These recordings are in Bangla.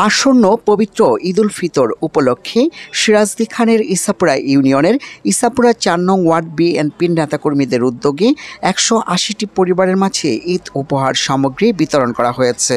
আসন্ন পবিত্র ঈদুল ফিতর উপলক্ষে সিরাজদি খানের ইসাপুরা ইউনিয়নের ইসাপুরা ৪ নং ওয়ার্ড বিএনপির নেতাকর্মীদের উদ্যোগে ১৮০টি পরিবারের মাঝে ঈদ উপহার সামগ্রী বিতরণ করা হয়েছে।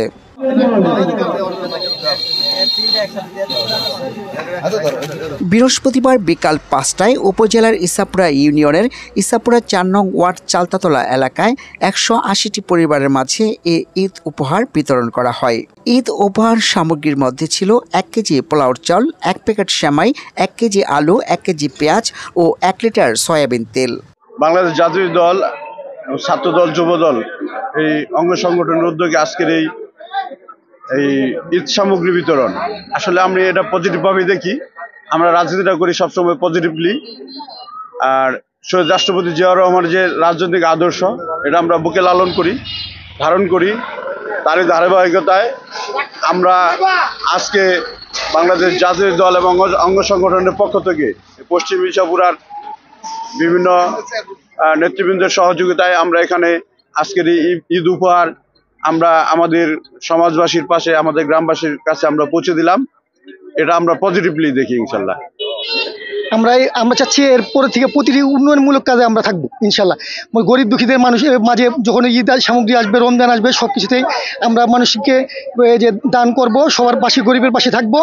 বৃহস্পতিবার বিকাল ৫টায় উপজেলার ইসাপুরা ইউনিয়নের ইসাপুরা ৪ নং ওয়ার্ড চালতাতলা এলাকায় ১৮০টি পরিবারের মাঝে এ ঈদ উপহার বিতরণ করা হয়। ঈদ উপহার সামগ্রীর মধ্যে ছিল ১ কেজি পোলাওর চাল, ১ প্যাকেট সেমাই, ১ কেজি আলু, ১ কেজি পেঁয়াজ ও ১ লিটার সয়াবিন তেল। বাংলাদেশ জাতীয় দল, ছাত্র দল, যুব দল এই অঙ্গ সংগঠনের উদ্যোগে আজকের এই ঈদ সামগ্রী বিতরণ, আসলে আমি এটা পজিটিভভাবে দেখি। আমরা রাজনীতিটা করি সবসময় পজিটিভলি, আর শহীদ রাষ্ট্রপতি জিয়াউর রহমানের যে রাজনৈতিক আদর্শ এটা আমরা বুকে লালন করি, ধারণ করি। তারই ধারাবাহিকতায় আমরা আজকে বাংলাদেশ জাতীয় দল এবং অঙ্গ সংগঠনের পক্ষ থেকে পশ্চিম ইসাপুরার বিভিন্ন নেতৃবৃন্দের সহযোগিতায় আমরা এখানে আজকের ঈদ উপহার আমরা আমাদের সমাজবাসীর পাশে, আমাদের গ্রামবাসীর কাছে আমরা পৌঁছে দিলাম। এটা আমরা পজিটিভলি দেখি ইনশাল্লাহ। আমরা চাচ্ছি এরপরে থেকে প্রতিটি উন্নয়নমূলক কাজে আমরা থাকবো ইনশাল্লাহ। গরিব দুঃখীদের মানুষের মাঝে যখন ঈদ সামগ্রী আসবে, রমজান আসবে, সব কিছুতেই আমরা মানুষকে যে দান করব, সবার পাশে, গরিবের পাশে থাকবো।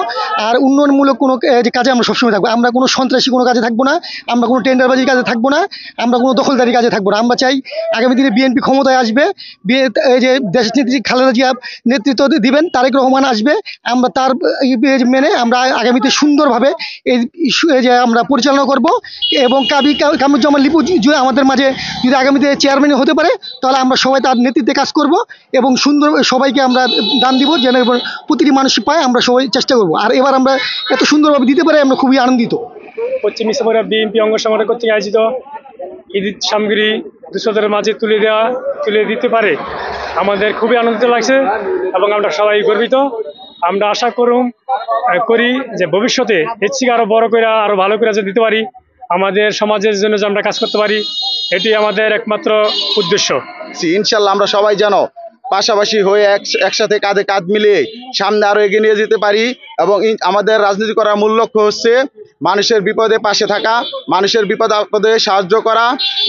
আর উন্নয়নমূলক কোনো যে কাজে আমরা সবসময় থাকবো। আমরা কোনো সন্ত্রাসী কোনো কাজে থাকবো না, আমরা কোনো টেন্ডারবাজির কাজে থাকবো না, আমরা কোনো দখলদারি কাজে থাকবো না। আমরা চাই আগামী দিনে বিএনপি ক্ষমতায় আসবে, যে দেশের নেত্রী খালেদা জিয়া নেতৃত্ব দিবেন, তারেক রহমান আসবে, আমরা তার মেনে আমরা আগামীতে সুন্দরভাবে এই যে আমরা পরিচালনা করব। এবং কামরুজ্জামান লিপু আমাদের মাঝে যদি আগামীতে চেয়ারম্যান হতে পারে, তাহলে আমরা সবাই তার নেতৃত্বে কাজ করব এবং সুন্দর সবাইকে আমরা দান দিব, যেন প্রতিটি মানুষ পায়। আমরা সবাই চেষ্টা করব। আর এবার আমরা এত সুন্দরভাবে দিতে পারে, আমরা খুবই আনন্দিত। পশ্চিম ইসাপুরা বিএনপি অঙ্গ সংগঠন কর্তৃক আয়োজিত ঈদ সামগ্রী দুঃস্থদের মাঝে তুলে দিতে পারে আমাদের খুবই আনন্দিত লাগছে এবং আমরা সবাই গর্বিত। আমরা আশা করি যে ভবিষ্যতে এর থেকে আরো বড় করে, আরো ভালো করে যে দিতে পারি, আমাদের সমাজের জন্য যে আমরা কাজ করতে পারি, এটি আমাদের একমাত্র উদ্দেশ্য। ইনশাল্লাহ আমরা সবাই যেন পাশাপাশি হয়ে একসাথে কাঁধে কাঁধ মিলিয়ে সামনে আরো এগিয়ে নিয়ে যেতে পারি। এবং আমাদের রাজনীতি করার মূল লক্ষ্য হচ্ছে মানুষের বিপদে পাশে থাকা, মানুষের বিপদ আপদে সাহায্য করা।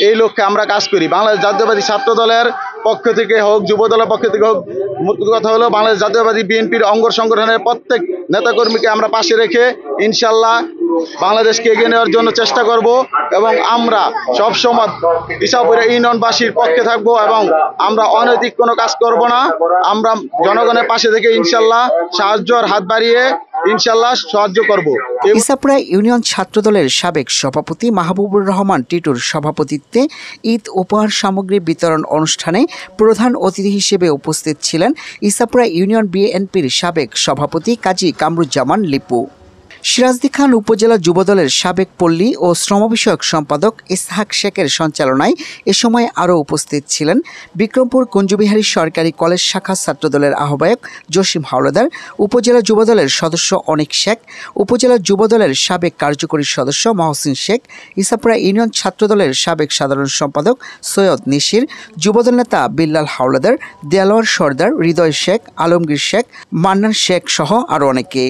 এই লক্ষ্যে আমরা কাজ করি। বাংলাদেশ জাতীয়বাদী ছাত্র দলের পক্ষ থেকে হোক, যুব দলের পক্ষ থেকে হোক, মোট কথা হলো বাংলাদেশ জাতীয়বাদী বিএনপির অঙ্গ সংগঠনের প্রত্যেক নেতাকর্মীকে আমরা পাশে রেখে ইনশাল্লাহ বাংলাদেশকে এগিয়ে নেওয়ার জন্য চেষ্টা করব। এবং আমরা সবসময় ইসাপুরা ইউনিয়নবাসীর পক্ষে থাকব এবং আমরা অনৈতিক কোনো কাজ করব না। আমরা জনগণের পাশে থেকে ইনশাল্লাহ সাহায্যের হাত বাড়িয়ে ইনশাল্লাহ সাহায্য করব। ইসাপুরা ইউনিয়ন ছাত্রদলের সাবেক সভাপতি মাহবুবুর রহমান টিটুর সভাপতিত্বে ঈদ উপহার সামগ্রী বিতরণ অনুষ্ঠানে প্রধান অতিথি হিসেবে উপস্থিত ছিলেন ইসাপুরা ইউনিয়ন বিএনপির সাবেক সভাপতি কাজী কামরুজ্জামান লিপু। সিরাজদি খান উপজেলা যুবদলের সাবেক পল্লী ও শ্রম বিষয়ক সম্পাদক ইসহাক শেখের সঞ্চালনায় এ সময় আরও উপস্থিত ছিলেন বিক্রমপুর কুঞ্জবিহারী সরকারি কলেজ শাখা ছাত্রদলের আহ্বায়ক জসিম হাওলাদার, উপজেলা যুবদলের সদস্য অনিক শেখ, উপজেলা যুবদলের সাবেক কার্যকরী সদস্য মহসিন শেখ, ইসাপুরা ইউনিয়ন ছাত্রদলের সাবেক সাধারণ সম্পাদক সৈয়দ নিশির, যুবদল নেতা বিল্লাল হাওলাদার, দেলোয়ার সর্দার, হৃদয় শেখ, আলমগীর শেখ, মান্নান শেখ সহ আরও অনেকে।